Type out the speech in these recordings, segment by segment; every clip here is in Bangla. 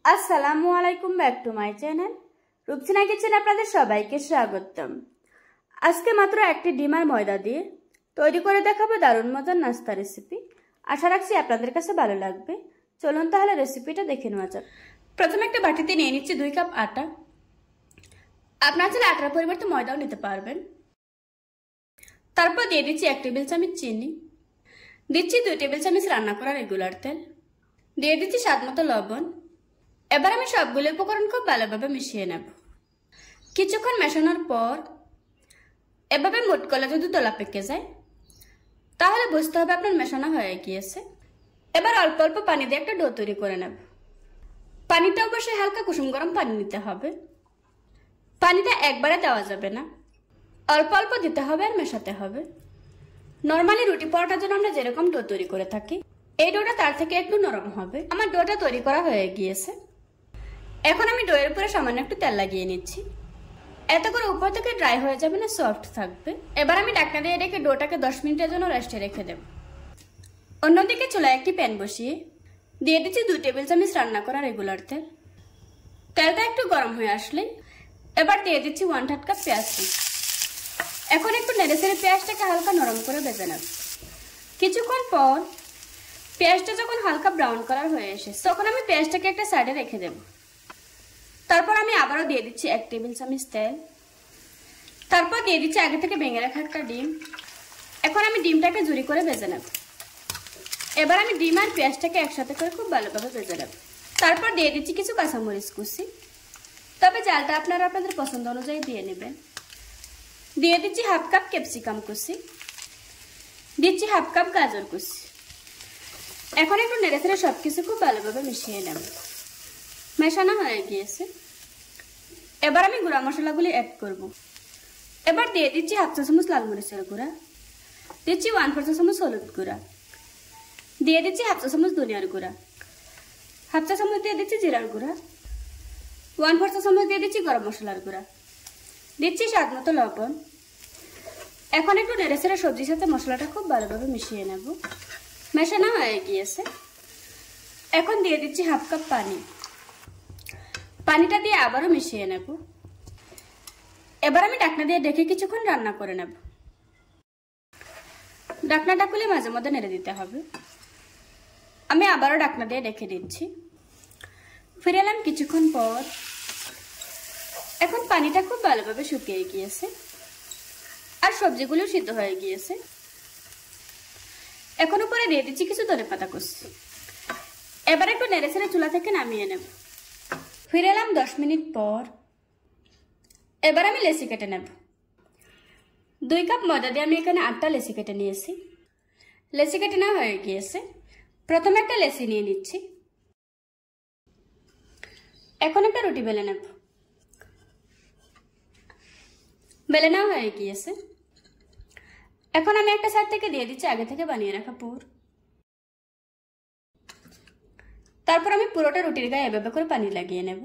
আসসালামু আলাইকুম, back to my channel Rupsina কিচেনে আপনাদের সবাইকে স্বাগতম। আজকে মাত্র একটি ডিম আর ময়দা দিয়ে তৈরি করে দেখাবো দারুণ মজার নাস্তা রেসিপি। আশা রাখছি আপনাদের কাছে ভালো লাগবে। চলুন তাহলে রেসিপিটা দেখে নেওয়া যাক। প্রথমে একটা বাটিতে নিয়ে নিচ্ছি 2 কাপ আটা। আপনারা চাইলে আটার পরিবর্তে ময়দাও নিতে পারবেন। তারপর দিয়ে দিচ্ছি 1 টেবিল চামচ চিনি, দিচ্ছি 2 টেবিল চামচ রান্না করা রেগুলার তেল, দিয়ে দিচ্ছি স্বাদমতো লবণ। এবার আমি সবগুলো উপকরণ খুব ভালোভাবে মিশিয়ে নেব। কিছুক্ষণ মেশানোর পর এভাবে মুঠ করলে যদি দলা পেকে যায় তাহলে বুঝতে হবে আপনার মেশানো হয়ে গিয়েছে। এবার অল্প অল্প পানি দিয়ে একটা ডো তৈরি করে নেব। পানিটা অবশ্যই হালকা কুসুম গরম পানি নিতে হবে। পানিটা একবারে দেওয়া যাবে না, অল্প অল্প দিতে হবে আর মেশাতে হবে। নর্মালি রুটি পরোটার জন্য আমরা যেরকম ডো তৈরি করে থাকি এই ডোটা তার থেকে একটু নরম হবে। আমার ডোটা তৈরি করা হয়ে গিয়েছে। এখন আমি ডোয়ের উপরে সামান্য একটু তেল লাগিয়ে নিচ্ছি। এত করে উপর থেকে ড্রাই হয়ে যাবে না, সফট থাকবে। এবার আমি ঢাকনা দিয়ে রেখে ডোটাকে 10 মিনিটের জন্য রেস্টে রেখে দেব। অন্যদিকে চুলায় একটি প্যান বসিয়ে দিয়ে দিচ্ছি 2 টেবিল চামচ রান্না করা রেগুলার তেল। তেলটা একটু গরম হয়ে আসলে এবার দিয়ে দিচ্ছি 1/2 কাপ পেঁয়াজ কুচি। এখন একটু নেড়ে চেড়ে পেঁয়াজটাকে হালকা নরম করে ভেজে নেব। কিছুক্ষণ পর পেঁয়াজটা যখন হালকা ব্রাউন কালার হয়ে এসেছে তখন আমি পেঁয়াজটাকে একটা সাইডে রেখে দেব। তারপর আমি আবারও দিয়ে দিচ্ছি 1 টেবিল চামচ তেল। তারপর দিয়ে দিচ্ছি আগে থেকে ভেঙে রাখা একটা ডিম। এখন আমি ডিমটাকে ঝুরি করে ভেজে নেব। এবার আমি ডিম আর পেঁয়াজটাকে একসাথে করে খুব ভালোভাবে ভেজে নেব। তারপর দিয়ে দিচ্ছি কিছু কাঁচামরিচ কুচি, তবে জালটা আপনারা আপনাদের পছন্দ অনুযায়ী দিয়ে নেবেন। দিয়ে দিচ্ছি 1/2 কাপ ক্যাপসিকাম কুচি, দিচ্ছি 1/2 কাপ গাজর কুচি। এখন একটু নেড়ে চেড়ে সবকিছু খুব ভালোভাবে মিশিয়ে নেব। মেশানো হয়ে গিয়েছে। এবার আমি গুঁড়া মশলাগুলি অ্যাড করব। এবার দিয়ে দিচ্ছি 1/2 চা চামচ লাল মরিচের গুঁড়া, দিচ্ছি 1/4 চা চামচ হলুদ গুঁড়া, দিয়ে দিচ্ছি 1/2 চা চামচ ধনিয়ার গুঁড়া, 1/2 চা চামচ দিয়ে দিচ্ছি জিরার গুঁড়া, 1/4 চা চামচ দিয়ে দিচ্ছি গরম মশলার গুঁড়া, দিচ্ছি স্বাদমতো লবণ। এখন একটু নেড়ে চেড়ে সবজির সাথে মশলাটা খুব ভালোভাবে মিশিয়ে নেব। মেশানো হয়ে গিয়েছে। এখন দিয়ে দিচ্ছি 1/2 কাপ পানি। পানিটা দিয়ে আবারও মিশিয়ে নেব। এবার আমি ঢাকনা দিয়ে ঢেকে কিছুক্ষণ রান্না করে নেব। ঢাকনাটা খুলে মাঝে মধ্যে নেড়ে দিতে হবে। আমি আবারও ঢাকনা দিয়ে ঢেকে দিচ্ছি। ফিরে এলাম কিছুক্ষণ পর। এখন পানিটা খুব ভালোভাবে শুকিয়ে গিয়েছে আর সবজিগুলো সিদ্ধ হয়ে গিয়েছে। এখন উপরে দিয়ে দিচ্ছি কিছু ধনেপাতা কুচি। এবার একটু নেড়ে চেড়ে চুলা থেকে নামিয়ে নেব। ফিরে এলাম 10 মিনিট পর। এবার আমি লেচি কেটে নেব। 2 কাপ ময়দা দিয়ে আমি এখানে 8টা লেচি কেটে নিয়েছি। লেচি কেটে নেওয়া হয়ে গিয়েছে। প্রথমে একটা লেচি নিয়ে নিচ্ছি। এখন একটা রুটি বেলে নেব। বেলে নেওয়া হয়ে গিয়েছে। এখন আমি একটা সাইড থেকে দিয়ে দিচ্ছি আগে থেকে বানিয়ে রাখা পুর। তারপর আমি পুরোটা রুটির গায়ে এভাবে করে পানি লাগিয়ে নেব।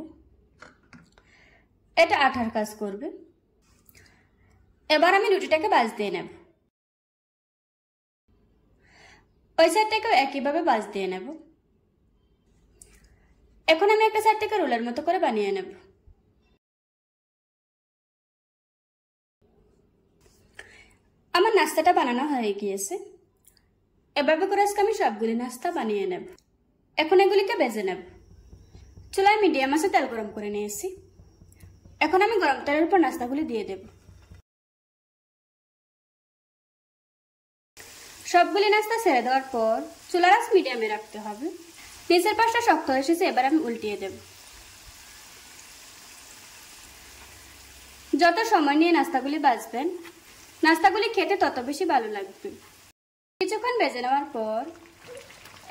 এটা আঠার কাজ করবে। এবার আমি রুটিটাকে ভাঁজ দিয়ে নেব। ওই সাইডটাকেও একইভাবে ভাঁজ দিয়ে নেব। এখন আমি একটা সাইড থেকে রোলের মতো করে বানিয়ে নেব। আমার নাস্তাটা বানানো হয়ে গিয়েছে। এভাবে করে আজকে আমি সবগুলি নাস্তা বানিয়ে নেব। এখন এগুলিকে ভেজে নেব। চুলায় মিডিয়াম আঁচে তেল গরম করে নিয়েছি। এখন আমি গরম তেলের উপর নাস্তাগুলি দিয়ে দেব। সবগুলি নাস্তা ছেড়ে দেওয়ার পর চুলার আঁচ মিডিয়ামে রাখতে হবে। নিচের পাশটা শক্ত হয়ে এসেছে, এবার আমি উল্টিয়ে দেব। যত সময় নিয়ে নাস্তাগুলি ভাজবেন নাস্তাগুলি খেতে তত বেশি ভালো লাগবে। কিছুক্ষণ ভেজে নেওয়ার পর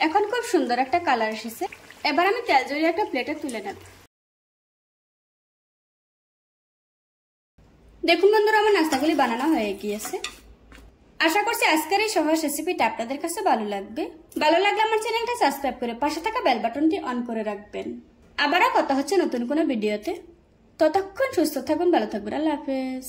এখন খুব সুন্দর একটা কালার এসেছে। এবার আমি তেল জড়িয়ে একটা প্লেটে তুলে নেব। দেখুন বন্ধুরা, আমার নাস্তাগুলি বানানো হয়ে গিয়েছে। আশা করছি আজকের এই সহজ রেসিপিটা আপনাদের কাছে ভালো লাগবে। ভালো লাগলে আমার চ্যানেলটা সাবস্ক্রাইব করে পাশে থাকা বেল বাটনটি অন করে রাখবেন। আবারও কথা হচ্ছে নতুন কোনো ভিডিওতে। ততক্ষণ সুস্থ থাকুন, ভালো থাকবেন। আল্লাহ হাফেজ।